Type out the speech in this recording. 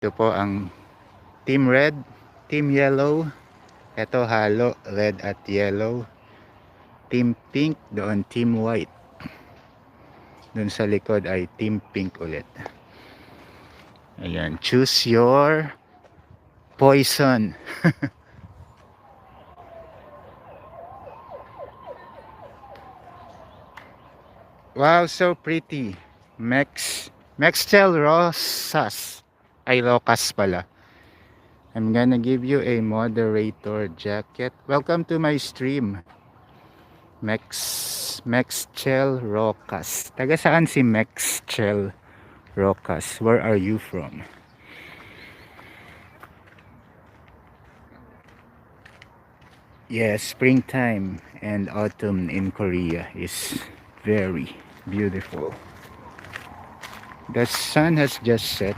Ito po ang Team Red, Team Yellow. Ito halo, red at yellow. Team Pink, doon Team White. Doon sa likod ay Team Pink ulit. Ayan, choose your poison. Wow, so pretty. Mextel Rosas. Ay, Rocas pala. I'm gonna give you a moderator jacket. Welcome to my stream. Mexchel Rocas. Taga saan si Mexchel Rocas? Where are you from? Yes, springtime and autumn in Korea is very beautiful. The sun has just set.